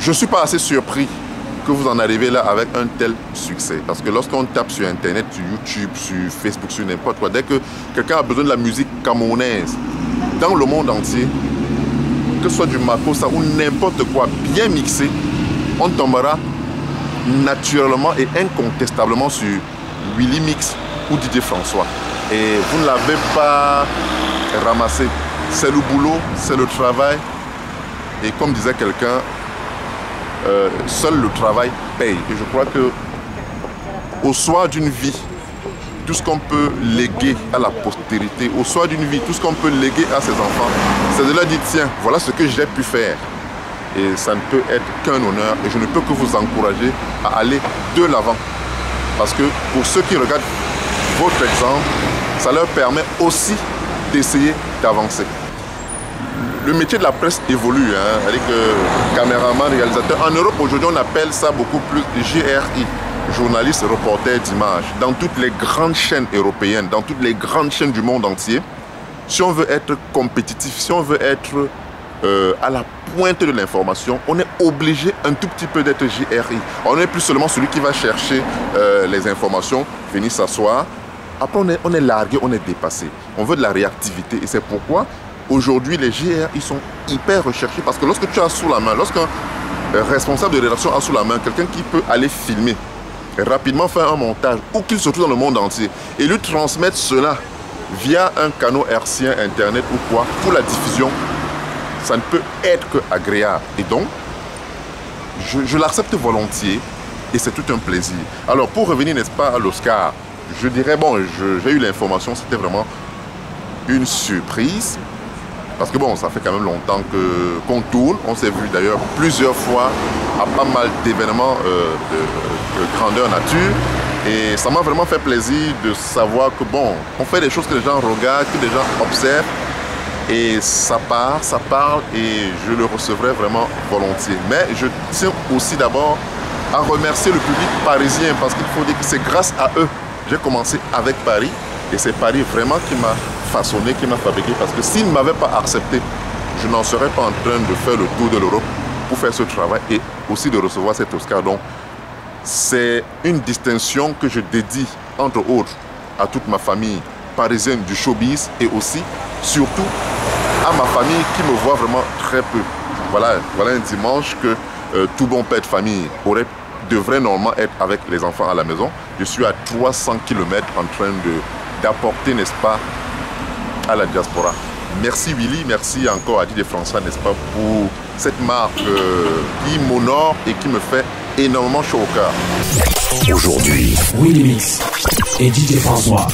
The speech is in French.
je ne suis pas assez surpris que vous en arrivez là avec un tel succès. Parce que lorsqu'on tape sur Internet, sur YouTube, sur Facebook, sur n'importe quoi, dès que quelqu'un a besoin de la musique camerounaise dans le monde entier, que ce soit du makossa ou n'importe quoi, bien mixé, on tombera naturellement et incontestablement sur Willy Mix ou DJ François. Et vous ne l'avez pas ramassé. C'est le boulot, c'est le travail. Et comme disait quelqu'un, seul le travail paye. Et je crois que au soir d'une vie, tout ce qu'on peut léguer à la postérité, au soir d'une vie, tout ce qu'on peut léguer à ses enfants, c'est de leur dire, tiens, voilà ce que j'ai pu faire. Et ça ne peut être qu'un honneur. Et je ne peux que vous encourager à aller de l'avant. Parce que pour ceux qui regardent votre exemple, ça leur permet aussi d'essayer d'avancer. Le métier de la presse évolue, hein, avec caméraman, réalisateur. En Europe, aujourd'hui, on appelle ça beaucoup plus JRI, journaliste, reporter d'image. Dans toutes les grandes chaînes européennes, dans toutes les grandes chaînes du monde entier, si on veut être compétitif, si on veut être à la pointe de l'information, on est obligé un tout petit peu d'être JRI. On n'est plus seulement celui qui va chercher les informations, venir s'asseoir. Après, on est largué, on est dépassé. On veut de la réactivité et c'est pourquoi aujourd'hui, les JRI sont hyper recherchés parce que lorsque tu as sous la main, lorsqu'un responsable de rédaction a sous la main quelqu'un qui peut aller filmer, rapidement faire un montage, ou qu'il se trouve dans le monde entier, et lui transmettre cela via un canal hertzien, internet ou quoi, pour la diffusion, ça ne peut être qu'agréable. Et donc, je l'accepte volontiers et c'est tout un plaisir. Alors, pour revenir, n'est-ce pas, à l'Oscar, je dirais, bon, j'ai eu l'information, c'était vraiment une surprise. Parce que bon, ça fait quand même longtemps qu'on tourne. On s'est vu d'ailleurs plusieurs fois à pas mal d'événements de grandeur nature. Et ça m'a vraiment fait plaisir de savoir que bon, on fait des choses que les gens regardent, que les gens observent. Et ça parle et je le recevrai vraiment volontiers. Mais je tiens aussi d'abord à remercier le public parisien parce qu'il faut dire que c'est grâce à eux. J'ai commencé avec Paris et c'est Paris vraiment qui m'a façonné, qui m'a fabriqué, parce que s'il ne m'avait pas accepté, je n'en serais pas en train de faire le tour de l'Europe pour faire ce travail et aussi de recevoir cet Oscar. Donc, c'est une distinction que je dédie, entre autres, à toute ma famille parisienne du showbiz et aussi, surtout, à ma famille qui me voit vraiment très peu. Voilà un dimanche que tout bon père de famille devrait normalement être avec les enfants à la maison. Je suis à 300 km en train d'apporter, n'est-ce pas, à la diaspora. Merci Willy, merci encore à DJ François, n'est-ce pas, pour cette marque qui m'honore et qui me fait énormément chaud au cœur. Aujourd'hui, Willy Mix et DJ François.